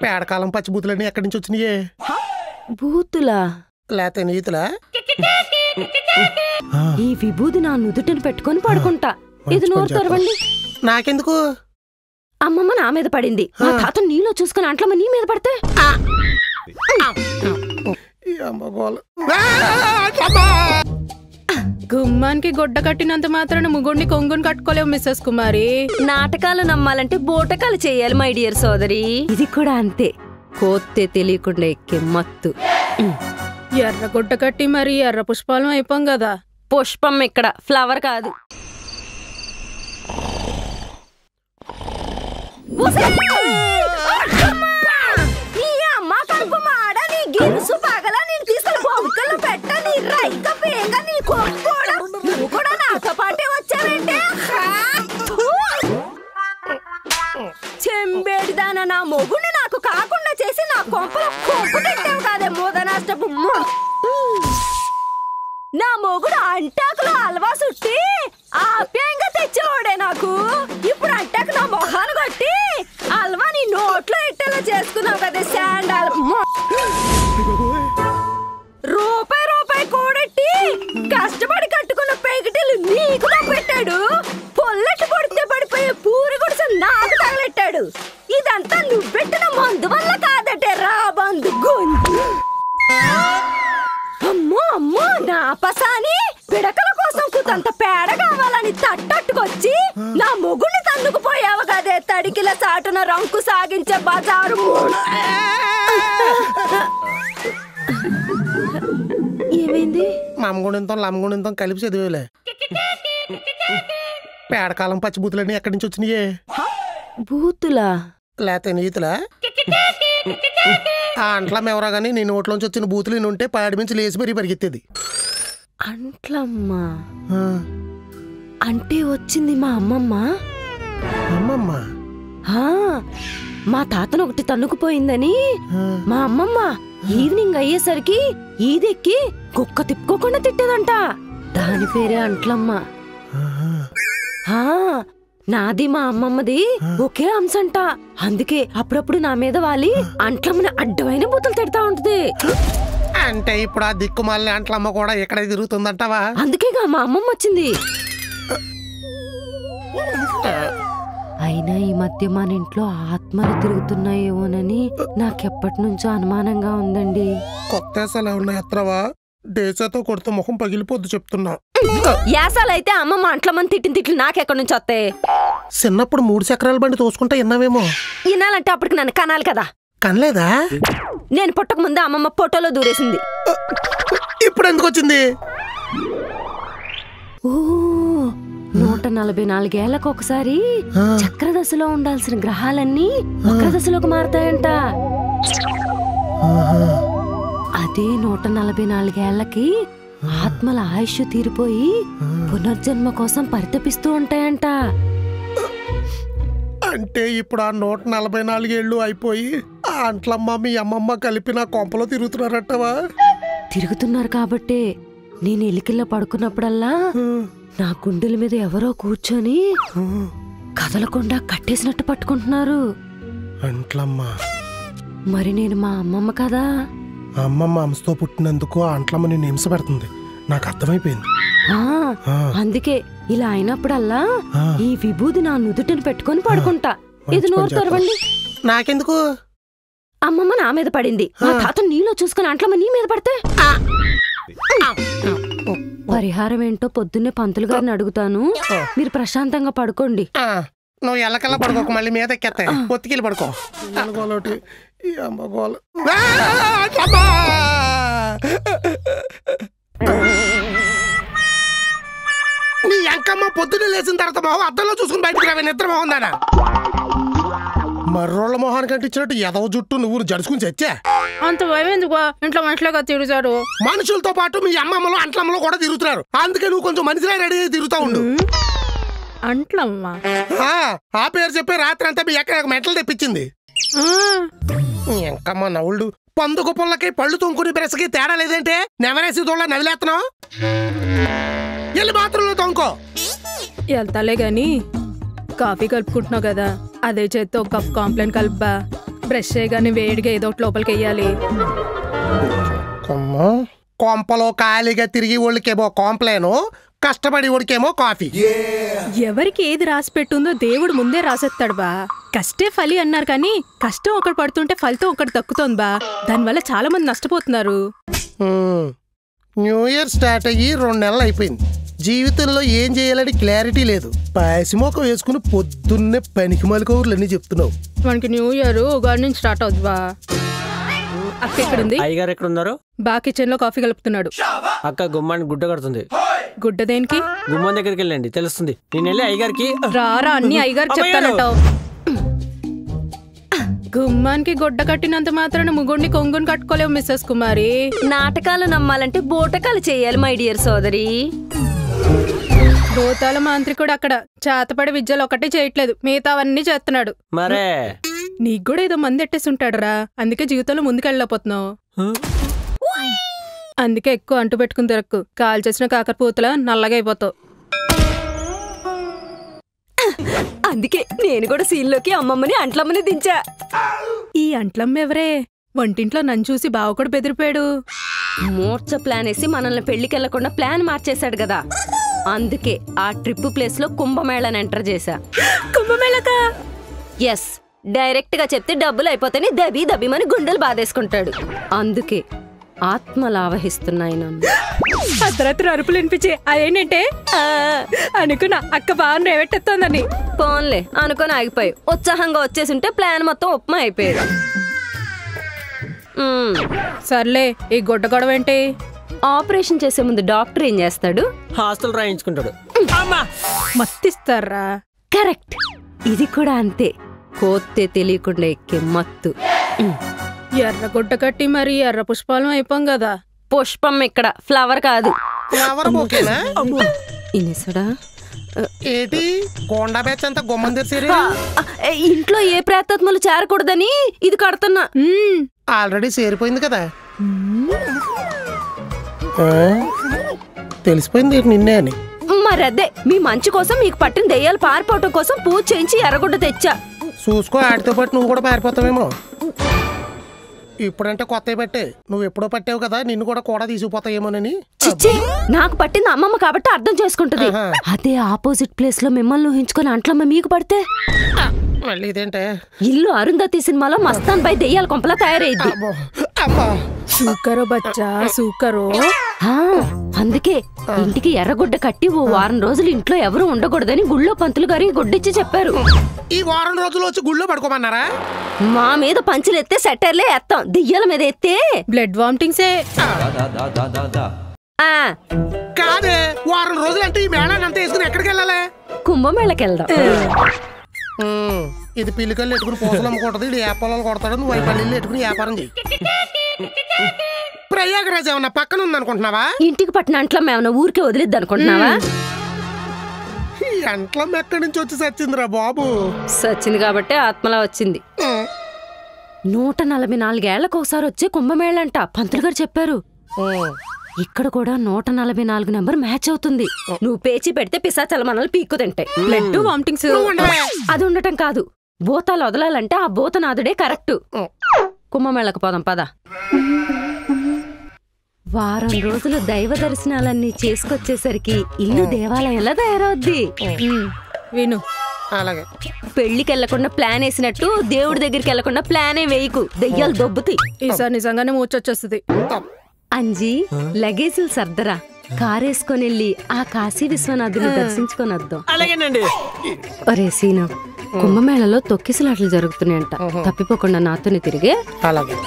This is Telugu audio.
పేడకాలం పచ్చిబూతులన్నీ ఎక్కడి నుంచి వచ్చినాయే? బూతులా లేతే నీతులా? ఈ విభూది నా నుదుటిని పెట్టుకొని పడుకుంటా. ఇది నోరు తెరవండి. నాకెందుకు? అమ్మమ్మ నా మీద పడింది. మా తాత నీలో చూసుకుని అంట్లమ్మ నీ మీద పడితే గుమ్మానికి గొడ్డ కట్టినంత మాత్రాన ముగ్గుడిని కొంగుని కట్టుకోలేవు మిస్సెస్ కుమారి. నాటకాలు నమ్మాలంటే బోటకాలు చేయాలి మై డియర్ సోదరి. ఇది కూడా అంతే, కోత్తే తెలియకుండా ఎక్కే మత్తు. ఎర్ర గొడ్డ కట్టి మరి ఎర్ర పుష్పాలం అయిపోం కదా. పుష్పం ఇక్కడ, ఫ్లవర్ కాదు. చెంబేడిదానా, నా మొగుడిని నాకు కాకుండా చేసి నా కొంపలో కొంపు తిట్టావు కాదే మోదనాష్టపు. నా మొగుడు అంటాకులో అల్వా సుట్టి ఆప్యాయంగా తెచ్చేవాడే నాకు. ఇప్పుడు అంటాకు నా మొహాన్ని కొట్టి అల్వా నీ నోట్లో ఇట్టేలా చేసుకున్నావు కదే శాండాల్. రూపాయి రూపాయి కూడెట్టి కష్టపడి కట్టుకున్న పెగిటిలు నీకు పెట్టాడు. పొల్లెట్టు పొడితే పడిపోయే పూరి గుడిసె నాకు తగలెట్టాడు. ఇదంతా నువ్వు పెట్టిన మందు వల్ల కాదటే రా బంధు గొంతు. అమ్మో అమ్మో నా పసాని పిడకల కోసం కుతంత పేడ కావాలని తట్టట్టుకొచ్చి నా మొగుడిని తన్నుకుపోయావు కదే తడికిల సాటున రంకు సాగించే బజారు. ఏమైంది? మామగుణింతం లమ్మగుణింతం కలిపి చదివేలే. పేడకాలం పచ్చిబూతులన్నీ ఎక్కడి నుంచి వచ్చినాయే? బూతులా లేతే నీతులా? ఆ అంట్లం ఎవరా గానీ నీ నోట్లోంచి వచ్చిన బూతులు ఉంటే పాడి మించి లేచి మరీ పరిగెత్తేది. అంట్లమ్మా అంటే వచ్చింది మా అమ్మమ్మ. అమ్మమ్మ మా తాతను ఒకటి తన్నుకుపోయిందని మా అమ్మమ్మ ఈవినింగ్ అయ్యేసరికి ఈదెక్కి కుక్క తిప్పుకోకుండా తిట్టేదంట. దాని పేరే అంట్లమ్మ. నాది మా అమ్మమ్మది ఒకే అంశంట. అందుకే అప్పుడప్పుడు నా మీద వాలి అంట్లమ్మని అడ్డమైన బూతులు తిడతా ఉంటది. అంటే ఇప్పుడు ఆ దిక్కుమాలిన అంట్లమ్మ కూడా ఇక్కడే తిరుగుతుందంటావా? అందుకేగా మా అమ్మమ్మ వచ్చింది. అయినా ఈ మధ్య మన ఇంట్లో ఆత్మలు తిరుగుతున్నాయేమోనని నాకెప్పటి నుంచో అనుమానంగా ఉందండి. కొత్తేసాలు ఏమన్నా ఎత్తరావా? డేసాతో కొడితే ముఖం పగిలిపోద్దు చెప్తున్నా. యాసాలైతే అమ్మమ్మ అంట్లమ్మని తిట్టిన తిట్లు నాకెక్కడి నుంచి వస్తాయి? చిన్నప్పుడు 3 చక్రాల బండి తోసుకుంటా విన్నావేమో. వినాలంటే అప్పటికి నన్ను కనాలి కదా. కనలేదా? నేను పుట్టక ముందే అమ్మమ్మ ఫోటోలో దూరేసింది. ఇప్పుడు ఎందుకు వచ్చింది? 144 ఏళ్లకు ఒకసారి చక్రదశలో ఉండాల్సిన గ్రహాలన్నీ వక్రదశలోకి మారతాయంట. అదే 144 ఏళ్లకి ఆత్మల ఆయుష్ తీరిపోయి పునర్జన్మ కోసం పరితపిస్తూ ఉంటాయంట. అంటే ఇప్పుడు ఆ 144 ఏళ్ళు అయిపోయి ఆ అంట్లమ్మ మీ అమ్మమ్మ కలిపి నా కొంపలో తిరుగుతున్నారట్టవా? తిరుగుతున్నారు కాబట్టే నేను ఎలికిల్ల పడుకున్నప్పుడల్లా నా గుండెల మీద ఎవరో కూర్చొని కదలకుండా కట్టేసినట్టు పట్టుకుంటున్నారు. అంట్లమ్మ మరి నేను మా అమ్మమ్మ కదా. అమ్మమ్మ అంశతో పుట్టినందుకు ఆ అంట్లమ్మ నేను హింస పెడుతుంది, నాకు అర్థమైపోయింది. అందుకే ఇలా అయినప్పుడల్లా ఈ విభూది నా నుదుటిని పెట్టుకొని పడుకుంటా. ఇది నోరు తెరవండి. నాకెందుకు? అమ్మమ్మ నా మీద పడింది. మా తాత నీలో చూసుకుని అంట్లమ్మ నీ మీద పడితే పరిహారం ఏంటో పొద్దున్నే పంతులు గారిని అడుగుతాను. మీరు ప్రశాంతంగా పడుకోండి. నువ్వు ఎల్లకల్లా పడుకోక మళ్ళీ మీద ఎక్కేస్తాయి. పొత్తికెళ్ళి పడుకో. నీ అంకమ్మ పొద్దున్నే లేచిన తర్వాత మొహం అద్దంలో చూసుకుని బయటకు రావే. నిద్ర మొహం దానా మర్రోళ్ళ మొహానికి అంటించినట్టు ఎదవ జుట్టు నువ్వు జడుచుకుని చచ్చా. అంత భయం ఎందుకు? ఇంట్లో మనుషులుగా తిరుగుతారు. మనుషులతో పాటు మీ అమ్మమ్మలో అంట్లమ్మలో కూడా తిరుగుతున్నారు. అందుకే నువ్వు కొంచెం మనిషిలా రెడీ అయ్యి తిరుగుతా ఉండు. అంట్లమ్మ ఆ పేరు చెప్పి రాత్రి అంతా మీ ఎక్కడ మెట్టలు తెప్పించింది. ఇంకమ్మ నవ్వుడు పందుకు పుల్లకి పళ్ళు తొంకుని బ్రస్కి తేడా లేదంటే నెవరేసి దోళ్ళ నవిలేస్తున్నావు. వెళ్ళి బాత్రూంలో తొంకో. వెళ్తాలే గాని కాఫీ కలుపుకుంటున్నావు కదా, అదే చేత్తో ఒక కప్ కాంప్లైంట్ కలుపుబా. బ్రష్ చేయగానే వేడిగా ఏదో ఒకటి లోపలికి వెయ్యాలి. కొంపలో ఖాళీగా తిరిగి ఒళ్ళకేమో కాంప్లేను, కష్టపడి ఒడికేమో కాఫీ. ఎవరికి ఏది రాసి పెట్టుందో దేవుడు ముందే రాసేస్తాడు బా. కష్టే ఫలి అన్నారు కానీ కష్టం ఒకటి పడుతుంటే ఫలితం ఒకటి దక్కుతోంది బా. దానివల్ల చాలా మంది నష్టపోతున్నారు. న్యూ ఇయర్ స్టార్ట్ అయ్యి 2 నెలలు అయిపోయింది. జీవితంలో ఏం చేయాలని క్లారిటీ లేదు. పాసిమోక వేసుకుని పొద్దున్నే పనికి మలికౌరులు అన్నీ చెప్తున్నావు. మనకి న్యూ ఇయర్ ఉగాది నుంచి స్టార్ట్ అవుతుంది బా. అక్క ఎక్కడుంది? అయ్యగారు ఎక్కడ ఉన్నారు? బా కిచెన్ లో కాఫీ కలుపుతున్నాడు. అక్క గుమ్మాన్ని గుడ్డ కడుతుంది. గుడ్డ దేనికి? గుమ్మం దగ్గరికి వెళ్ళండి, తెలుస్తుంది. నేను వెళ్ళి అయ్యగారికి రారా అన్ని అయ్యగారికి చెప్తానంటావు. గుమ్మానికి గుడ్డ కట్టినంత మాత్రాన ముగుడిని కొంగుని కట్టుకోలేవు మిస్సెస్ కుమారి. నాటకాలు నమ్మాలంటే బోటకాలు చేయాలి మై డియర్ సోదరి. భూతాల మాంత్రికుడు అక్కడ చేతపడి విద్యలు ఒకటే చేయట్లేదు, మిగతావన్నీ చేస్తున్నాడు. మరే నీకు కూడా ఏదో మంది ఎట్టేసి ఉంటాడు రా, అందుకే జీవితంలో ముందుకెళ్ళలేకపోతున్నావు. అందుకే ఎక్కువ అంటు పెట్టుకుని తిరక్కు, కాల్ చేసిన కాకరపూతల నల్లగా అయిపోతావు. అందుకే నేను కూడా సీన్లోకి అమ్మమ్మని అంట్లమ్మని దించా. ఈ అంట్లమ్మ ఎవరే? వంటింట్లో నన్ను చూసి బావ కూడా బెదిరిపోయాడు. మూర్ఛ ప్లాన్ వేసి మనల్ని పెళ్లికెళ్లకుండా ప్లాన్ మార్చేశాడు కదా. అందుకే ఆ ట్రిప్ ప్లేస్ లో కుంభమేళాని ఎంటర్ చేశా. కుంభమేళకా? ఎస్, డైరెక్ట్ గా చెప్తే డబ్బులు అయిపోతేనే దబి దబిమని గుండెలు బాధేసుకుంటాడు. అందుకే ఆత్మలు ఆవహిస్తున్నాయి నన్ను. అర్ధరాత్రి అరుపులు వినిపించే అదేంటంటే అనుకున్నా అక్క బాగా రేవెట్టేస్తోందని. పోన్లే అనుకొని ఆగిపోయి ఉత్సాహంగా వచ్చేసింటే ప్లాన్ మొత్తం ఉప్మా అయిపోయేది. సర్లే, ఈ గొడ్డ గొడవ ఏంటి? ఆపరేషన్ చేసే ముందు డాక్టర్ ఏం చేస్తాడు? హాస్టల్ రాయించుకుంటాడు. మత్తిస్తారా? కరెక్ట్, ఇది కూడా అంతే. కోత్తే తెలియకుండా ఎక్కే మత్తు. ఎర్ర గుడ్డ కట్టి మరి ఎర్ర పుష్పాలం అయిపోం కదా. పుష్పం ఇక్కడ, ఫ్లవర్ కాదు. ఫ్లవర్ బొకేనా? ఇనేసడా ఏటి కొండా బ్యాచ్ అంతా గుమ్మం తెరిసేరే? ఇంట్లో ఏ ప్రేతాత్మలు చేరకూడదని ఇది కడుతున్నా. ఆల్రెడీ చేరిపోయింది కదా. తెలిసిపోయింది నిన్నే అని. మరదే మీ మంచి కోసం మీకు పట్టిన దెయ్యాలు పారిపోవటం కోసం పూజ చేయించి ఎర్రగుడ్డ తెచ్చా. చూసుకో, ఆడితో పాటు నువ్వు కూడా పారిపోతావేమో. ఇప్పుడంటే కొత్త పట్టే, నువ్వు ఎప్పుడో పట్టావు కదా, నిన్ను కూడా తీసుకుపోతాయేమోనని. చిచ్చి, నాకు పట్టింది అమ్మమ్మ కాబట్టి అర్థం చేసుకుంటది. అదే ఆపోజిట్ ప్లేస్ లో మిమ్మల్ని ఊహించుకొని అంట్లమ్మ మీకు పడితే మళ్ళీ ఇదేంటే? ఇల్లు అరుంధతి సినిమాలో మస్తాన్ పై దెయ్యాల కొంపలా తయారైద్ది. సూకరో బచ్చా సూకరో. అందుకే ఇంటికి ఎర్రగుడ్డ కట్టి ఓ వారం రోజులు ఇంట్లో ఎవరు ఉండకూడదని గుళ్ళో పంతులు గారి గుడ్డిచ్చి చెప్పారు. ఈ వారం రోజులు వచ్చి గుళ్ళో పడుకోమన్నారా? మా మీద పంచులెత్తే సెటర్లే ఎత్తాం, దెయ్యాల మీద ఎత్తే బ్లడ్ వామిటింగ్సే. కాదే, వారం రోజులు అంటే ఈ మేళాన్ని అంతా వేసుకుని ఎక్కడికి వెళ్ళాలి? కుంభమేళకెళ్దాం. ఇది పిల్లికల్లు ఎట్టుకుని పూసలు అమ్ముకుంటది, ఇది ఏపాలను కొడతాడు, నువ్వు పల్లీలు ఎట్టుకుని వ్యాపారం చెయ్యి. ప్రయాగరాజ్ ఏమన్నా పక్కన ఉందనుకుంటున్నావా? ఇంటికి పట్టిన అంట్లం ఏమన్నా ఊరికే వదిలిద్ది అనుకుంటున్నావా? ఈ అంట్లం ఎక్కడి నుంచి వచ్చి సచ్చిందిరా బాబు? సచ్చింది కాబట్టే ఆత్మలా వచ్చింది. 144 ఏళ్లకు ఒకసారి వచ్చే కుంభమేళంట పంతులు గారు చెప్పారు. ఇక్కడ కూడా 144 నెంబర్ మ్యాచ్ అవుతుంది. నువ్వు పేచి పెడితే పిశాచాల మనల్ని పీక్కు తింటాయి. బ్లడ్ వామిటింగ్స్ అది ఉండటం కాదు, భూతాలు వదలాలంటే ఆ భూతనాథుడే కరెక్ట్. కుంభమేళకు పోదాం పద. వారం రోజులు దైవ దర్శనాలన్నీ చేసుకొచ్చేసరికి ఇల్లు దేవాలయంలా తయారవుద్ది. విను, అలాగే. పెళ్లికెళ్లకుండా ప్లాన్ వేసినట్టు దేవుడి దగ్గరికి వెళ్లకుండా ప్లానే వేయకు, దెయ్యాలు దొబ్బుతాయి. ఈసారి నిజంగానే మూచొచ్చేస్తుంది. అంజీ, లగేజీలు సర్దరా, కారేసుకొని వెళ్ళి ఆ కాశీ విశ్వనాథుని దర్శించుకొని వద్దాం. అలాగేనండి. ఒరే సీనా, కుంభమేళలో తొక్కిసలాటలు జరుగుతున్నాయంట, తప్పిపోకుండా నాతోనే తిరిగే. అలాగే.